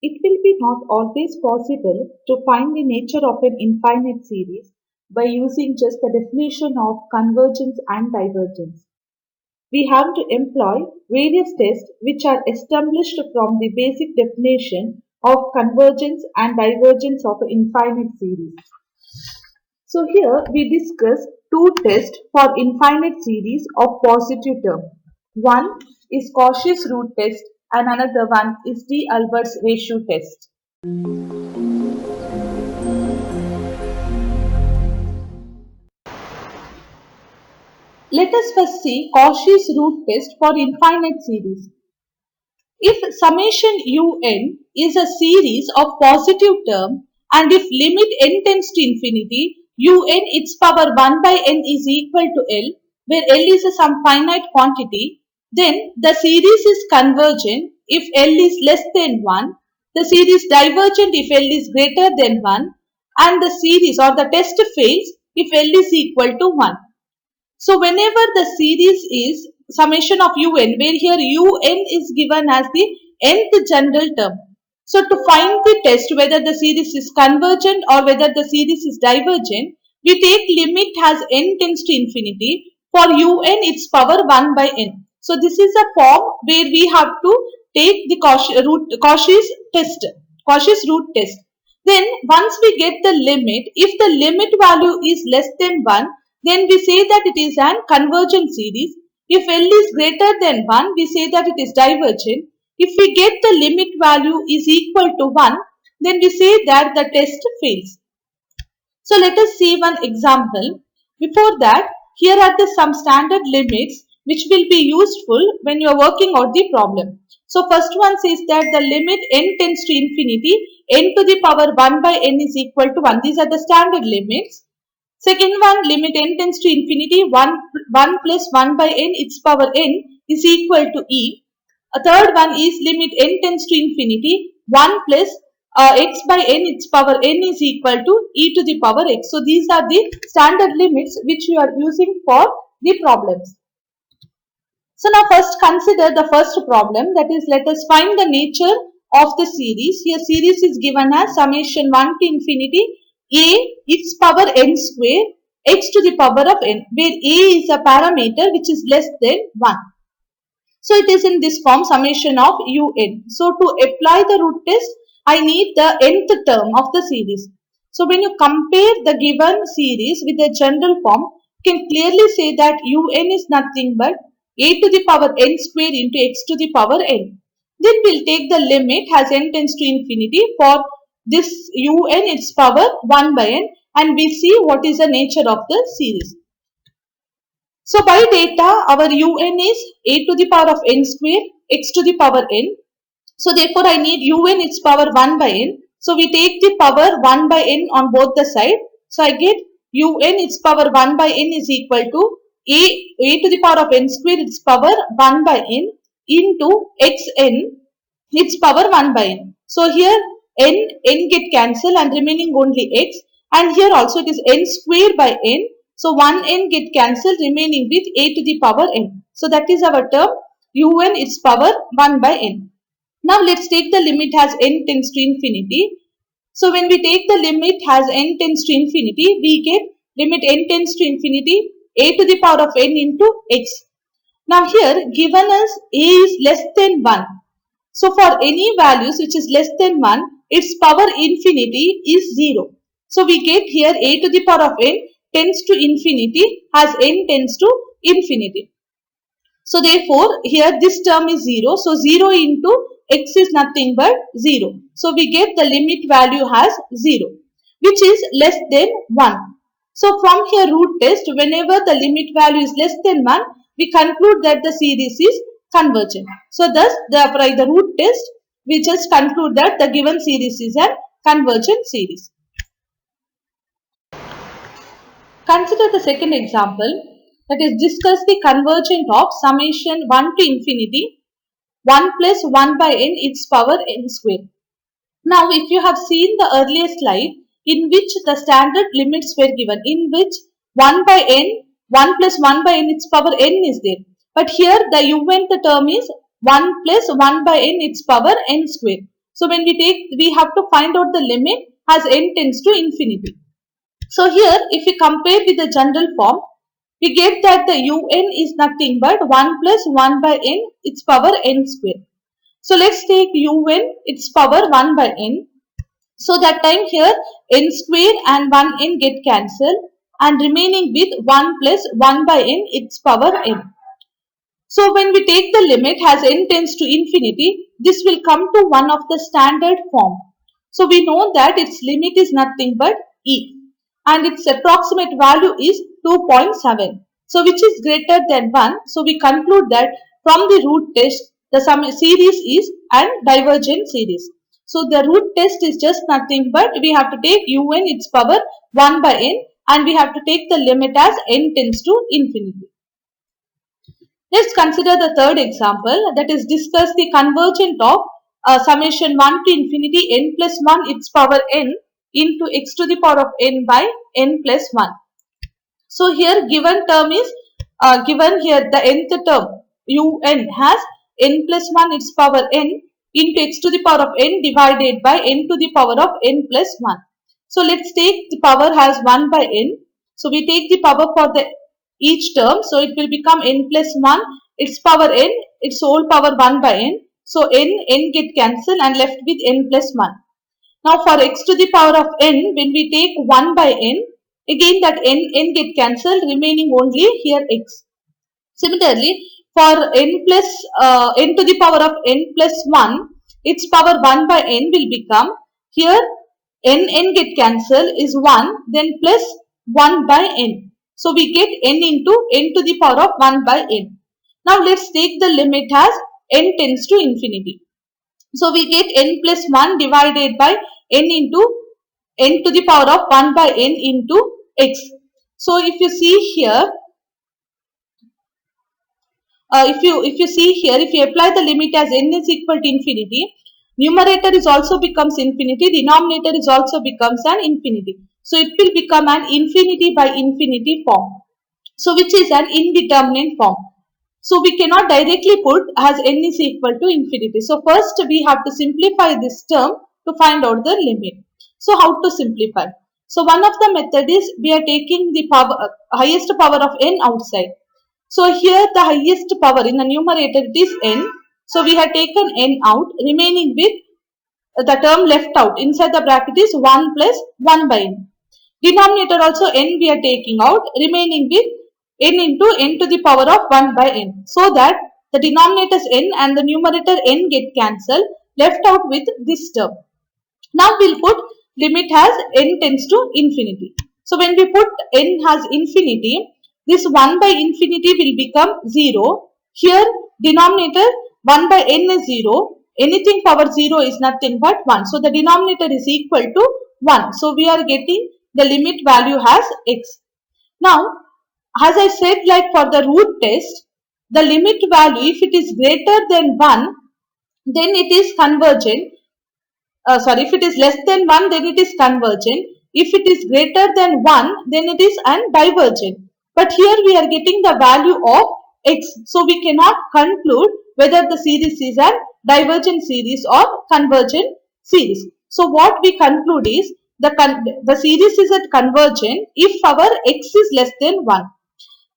It will be not always possible to find the nature of an infinite series by using just the definition of convergence and divergence. We have to employ various tests which are established from the basic definition of convergence and divergence of an infinite series. So here we discuss two tests for infinite series of positive term. One is Cauchy's root test and another one is D'Albert's ratio test. Let us first see Cauchy's root test for infinite series. If summation un is a series of positive term and if limit n tends to infinity, un its power 1 by n is equal to L, where L is some finite quantity, then the series is convergent if L is less than 1, the series divergent if L is greater than 1, and the series or the test fails if L is equal to 1. So whenever the series is summation of un, where here un is given as the nth general term. So to find the test whether the series is convergent or whether the series is divergent, we take limit as n tends to infinity for un its power 1 by n. So this is a form where we have to take the Cauchy's root test. Then once we get the limit, if the limit value is less than 1, then we say that it is an convergent series. If L is greater than 1, we say that it is divergent. If we get the limit value is equal to 1, then we say that the test fails. So let us see one example. Before that, here are some standard limits which will be useful when you are working out the problem. So first one says that the limit n tends to infinity, n to the power 1 by n is equal to 1. These are the standard limits. Second one, limit n tends to infinity, 1 plus 1 by n its power n is equal to e. A third one is limit n tends to infinity, 1 plus x by n its power n is equal to e to the power x. So these are the standard limits which you are using for the problems. So now first consider the first problem, that is, let us find the nature of the series. Here series is given as summation 1 to infinity a its power n square x to the power of n, where a is a parameter which is less than 1. So it is in this form, summation of un. So to apply the root test, I need the nth term of the series. So when you compare the given series with the general form, you can clearly say that un is nothing but a to the power n square into x to the power n. Then we'll take the limit as n tends to infinity for this un its power 1 by n, and we see what is the nature of the series. So by data, our un is a to the power of n square x to the power n. So therefore I need un its power 1 by n. So we take the power 1 by n on both the side. So I get un its power 1 by n is equal to a to the power of n square its power 1 by n into xn its power 1 by n. So here n get cancelled and remaining only x, and here also it is n square by n. So 1n get cancelled remaining with a to the power n. So that is our term un its power 1 by n. Now let's take the limit as n tends to infinity. So when we take the limit as n tends to infinity, we get limit n tends to infinity a to the power of n into x. Now here given us a is less than 1. So for any values which is less than 1, its power infinity is 0. So we get here a to the power of n tends to infinity as n tends to infinity. So therefore here this term is 0. So 0 into x is nothing but 0. So we get the limit value as 0, which is less than 1. So from here root test, whenever the limit value is less than 1, we conclude that the series is convergent. So thus by the root test, we just conclude that the given series is a convergent series. Consider the second example, that is, discuss the convergent of summation 1 to infinity 1 plus 1 by n its power n square. Now if you have seen the earlier slide in which the standard limits were given, in which 1 by n, 1 plus 1 by n its power n is there. But here the the term is 1 plus 1 by n its power n square. So when we have to find out the limit as n tends to infinity. So here if we compare with the general form, we get that the un is nothing but 1 plus 1 by n its power n square. So let's take un its power 1 by n. So that time here n square and 1n get cancelled and remaining with 1 plus 1 by n its power n. So when we take the limit as n tends to infinity, this will come to one of the standard form. So we know that its limit is nothing but e and its approximate value is 2.7. So which is greater than 1. So we conclude that from the root test the series is an divergent series. So the root test is just nothing but we have to take un its power 1 by n and we have to take the limit as n tends to infinity. Let's consider the third example, that is discuss the convergent of summation 1 to infinity n plus 1 its power n into x to the power of n by n plus 1. So here given term is given here the nth term un has n plus 1 its power n into x to the power of n divided by n to the power of n plus 1. So let's take the power as 1 by n. So we take the power for the each term. So it will become n plus 1 its power n its whole power 1 by n. So n get cancelled and left with n plus 1. Now for x to the power of n, when we take 1 by n, again that n get cancelled, remaining only here x. Similarly, for n to the power of n plus 1, its power 1 by n will become, here n get cancelled is 1, then plus 1 by n. So we get n into n to the power of 1 by n. Now let's take the limit as n tends to infinity. So we get n plus 1 divided by n into n to the power of 1 by n into x. So if you see here, if you see here, if you apply the limit as n is equal to infinity, numerator is also becomes infinity, denominator is also becomes an infinity. So it will become an infinity by infinity form. So which is an indeterminate form. So we cannot directly put as n is equal to infinity. So first we have to simplify this term to find out the limit. So how to simplify? So one of the method is we are taking the power, highest power of n outside. So here the highest power in the numerator it is n. So we have taken n out, remaining with the term left out. Inside the bracket is 1 plus 1 by n. Denominator also n we are taking out, remaining with n into n to the power of 1 by n. So that the denominators n and the numerator n get cancelled, left out with this term. Now we'll put limit as n tends to infinity. So when we put n as infinity, this 1 by infinity will become 0. Here denominator 1 by n is 0. Anything power 0 is nothing but 1. So the denominator is equal to 1. So we are getting the limit value as x. Now as I said, like for the root test, the limit value if it is greater than 1, then it is convergent. If it is less than 1, then it is convergent. If it is greater than 1, then it is an divergent. But here we are getting the value of x. So we cannot conclude whether the series is a divergent series or convergent series. So what we conclude is the series is at convergent if our x is less than 1.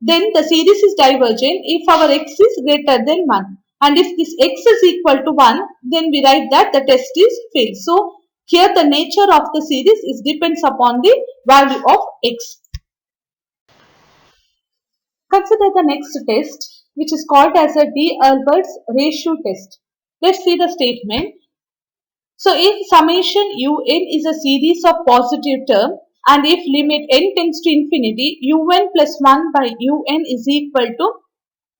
Then the series is divergent if our x is greater than 1. And if this x is equal to 1, then we write that the test is failed. So here the nature of the series is depends upon the value of x. Consider the next test, which is called as a D'Albert's ratio test. Let's see the statement. So if summation un is a series of positive terms and if limit n tends to infinity, un plus 1 by un is equal to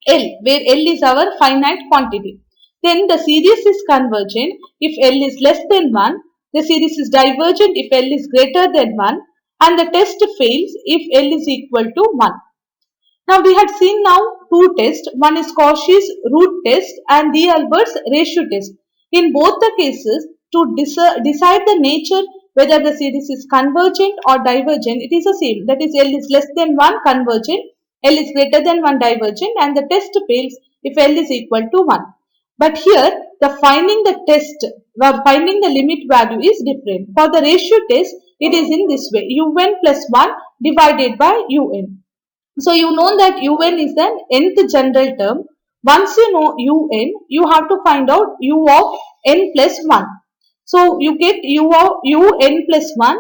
L, where L is our finite quantity. Then the series is convergent if L is less than 1, the series is divergent if L is greater than 1, and the test fails if L is equal to 1. Now we had seen now two tests. One is Cauchy's root test and D'Albert's ratio test. In both the cases, to decide the nature whether the series is convergent or divergent, it is the same. That is, L is less than 1 convergent, L is greater than 1 divergent, and the test fails if L is equal to 1. But here the finding the test or finding the limit value is different. For the ratio test, it is in this way: un plus 1 divided by un. So you know that un is an nth general term. Once you know un, you have to find out u of n plus 1. So you get u of un plus 1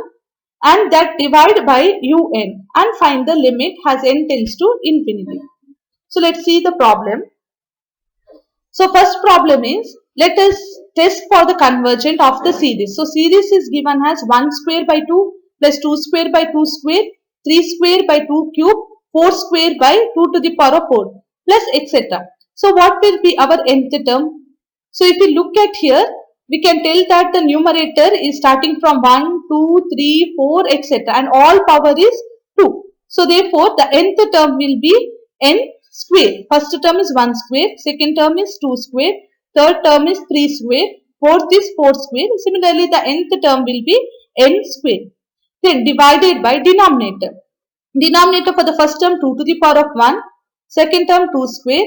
and that divide by un and find the limit as n tends to infinity. So let's see the problem. So first problem is, let us test for the convergent of the series. So series is given as 1 square by 2 plus 2 square by 2 square, 3 square by 2 cube, 4 square by 2 to the power of 4 plus etc. So what will be our nth term? So if we look at here, we can tell that the numerator is starting from 1, 2, 3, 4 etc. and all power is 2. So therefore the nth term will be n square. First term is 1 square, second term is 2 square, third term is 3 square, fourth is 4 square. Similarly, the nth term will be n square. Then divided by denominator. Denominator for the first term 2 to the power of 1, second term 2 square,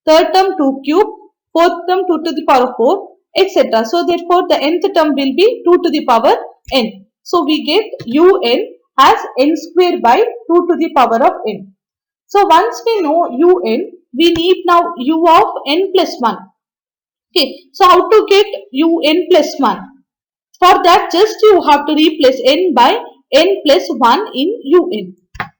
third term 2 cube, fourth term 2 to the power of 4, etc. So therefore the nth term will be 2 to the power n. So we get un as n square by 2 to the power of n. So once we know un, we need now u of n plus 1. Okay, so how to get un plus 1? For that, just you have to replace n by n plus 1 in un.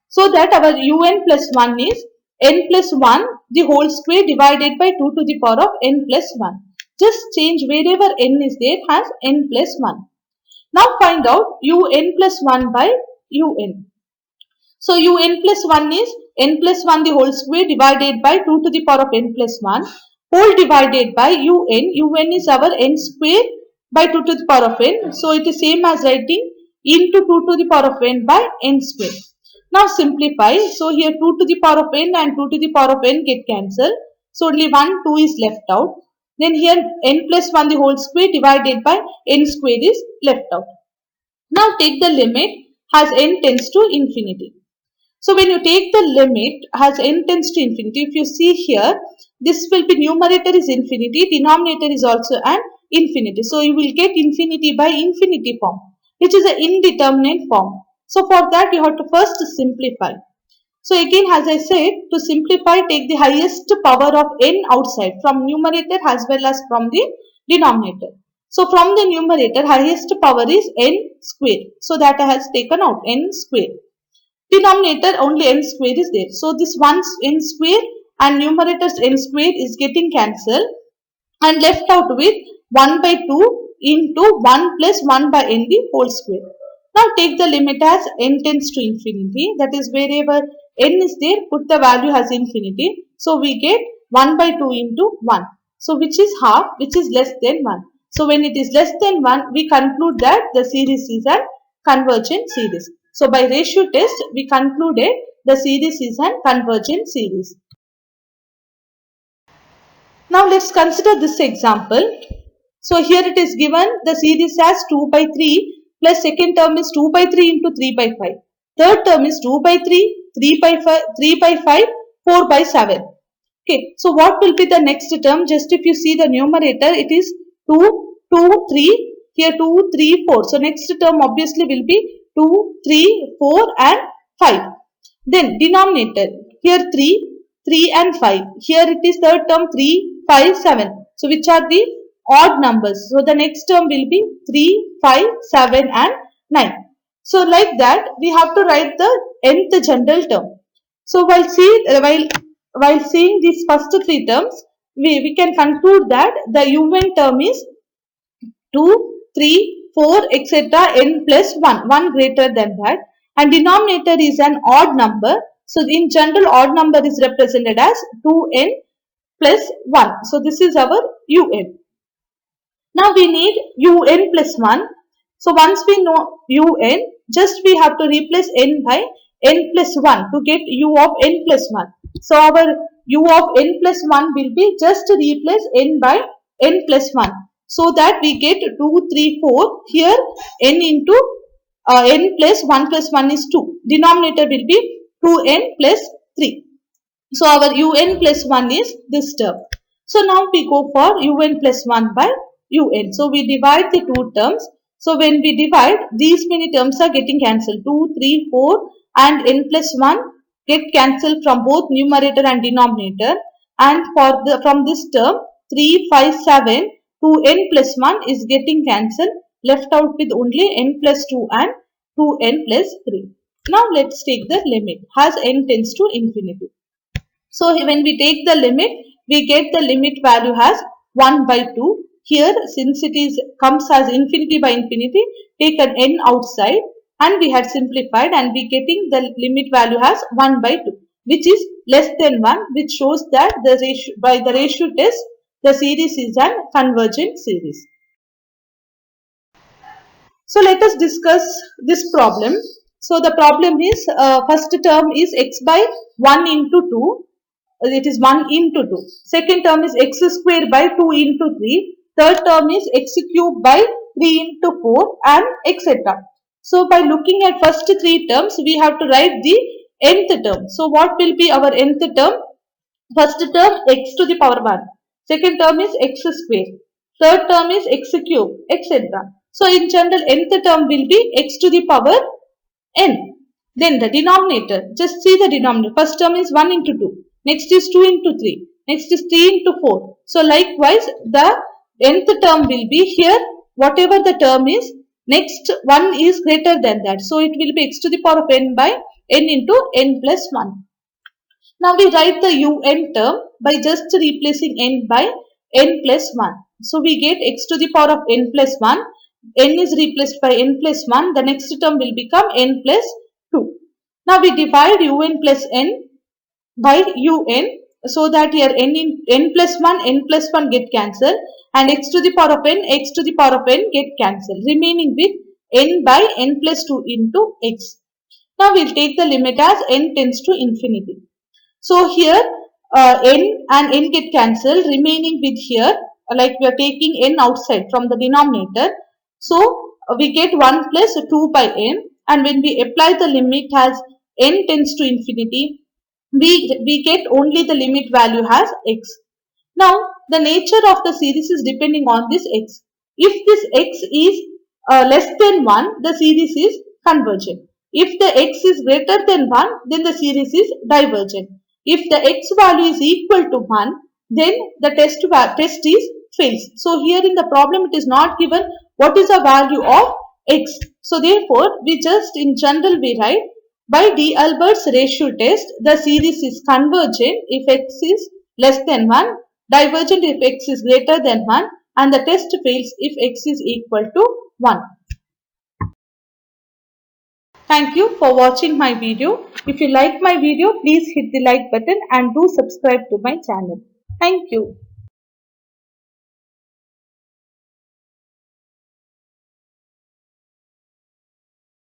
So that our un plus 1 is n plus 1 the whole square divided by 2 to the power of n plus 1. Just change wherever n is there as n plus 1. Now find out un plus 1 by un. So un plus 1 is n plus 1 the whole square divided by 2 to the power of n plus 1 whole divided by un. Un is our n square by 2 to the power of n. So it is same as writing into 2 to the power of n by n square. Now simplify. So here 2 to the power of n and 2 to the power of n get cancelled. So only 1, 2 is left out. Then here n plus 1 the whole square divided by n square is left out. Now take the limit as n tends to infinity. So when you take the limit as n tends to infinity, if you see here, this will be numerator is infinity, denominator is also an infinity. So you will get infinity by infinity form, which is an indeterminate form. So for that you have to first simplify. So again, as I said, to simplify, take the highest power of n outside from numerator as well as from the denominator. So from the numerator, highest power is n square. So that I has taken out n square. Denominator only n square is there. So this one n square and numerator's n square is getting cancelled and left out with 1 by 2 into 1 plus 1 by n the whole square. Now take the limit as n tends to infinity. That is wherever n is there, put the value as infinity. So we get 1 by 2 into 1. So which is half, which is less than 1. So when it is less than 1, we conclude that the series is a convergent series. So by ratio test, we concluded the series is a convergent series. Now let's consider this example. So here it is given the series as 2 by 3 plus second term is 2 by 3 into 3 by 5. Third term is 2 by 3, 3 by 5, 3 by 5, 4 by 7. Okay, so what will be the next term? Just if you see the numerator, it is 2, 2, 3, here 2, 3, 4. So next term obviously will be 2, 3, 4 and 5. Then denominator, here 3, 3 and 5. Here it is third term 3, 5, 7. So which are the odd numbers? So the next term will be 3, 5, 7 and 9. So like that we have to write the nth general term. So while seeing these first three terms, we can conclude that the un term is 2, 3, 4 etc. n plus 1, 1 greater than that, and denominator is an odd number. So in general odd number is represented as 2n plus 1. So this is our un. Now we need un plus 1. So once we know un, just we have to replace n by n plus 1 to get u of n plus 1. So our u of n plus 1 will be just to replace n by n plus 1. So that we get 2, 3, 4. Here n into n plus 1 is 2. Denominator will be 2n plus 3. So our un plus 1 is this term. So now we go for un plus 1 by un. So we divide the two terms. So when we divide, these many terms are getting cancelled. 2, 3, 4 and n plus 1 get cancelled from both numerator and denominator. And from this term 3, 5, 7 to n plus 1 is getting cancelled, left out with only n plus 2 and 2n plus 3. Now let's take the limit as n tends to infinity. So when we take the limit, we get the limit value as 1 by 2. Here, since it comes as infinity by infinity, take an n outside and we had simplified and we getting the limit value as 1 by 2, which is less than 1, which shows that by the ratio test, the series is a convergent series. So let us discuss this problem. So the problem is first term is x by 1 into 2. It is 1 into 2. Second term is x square by 2 into 3. Third term is x cube by 3 into 4 and etc. So by looking at first three terms, we have to write the nth term. So what will be our nth term? First term x to the power 1. Second term is x square. Third term is x cube, etc. So in general, nth term will be x to the power n. Then the denominator, just see the denominator. First term is 1 into 2. Next is 2 into 3. Next is 3 into 4. So likewise, the nth term will be here. Whatever the term is, next one is greater than that. So it will be x to the power of n by n into n plus 1. Now we write the un term by just replacing n by n plus 1. So we get x to the power of n plus 1. N is replaced by n plus 1. The next term will become n plus 2. Now we divide un plus n by un, so that here n plus 1 get cancelled and x to the power of n get cancelled, remaining with n by n plus 2 into x. Now we will take the limit as n tends to infinity. So here n and n get cancelled, remaining with here, like we are taking n outside from the denominator. So we get 1 plus 2 by n, and when we apply the limit as n tends to infinity, we get only the limit value as x. Now the nature of the series is depending on this x. If this x is less than 1, the series is convergent. If the x is greater than 1, then the series is divergent. If the x value is equal to 1, then the test is fails. So here in the problem it is not given what is the value of x. So therefore we just in general we write, by D'Albert's ratio test, the series is convergent if x is less than 1, divergent if x is greater than 1, and the test fails if x is equal to 1. Thank you for watching my video. If you like my video, please hit the like button and do subscribe to my channel. Thank you.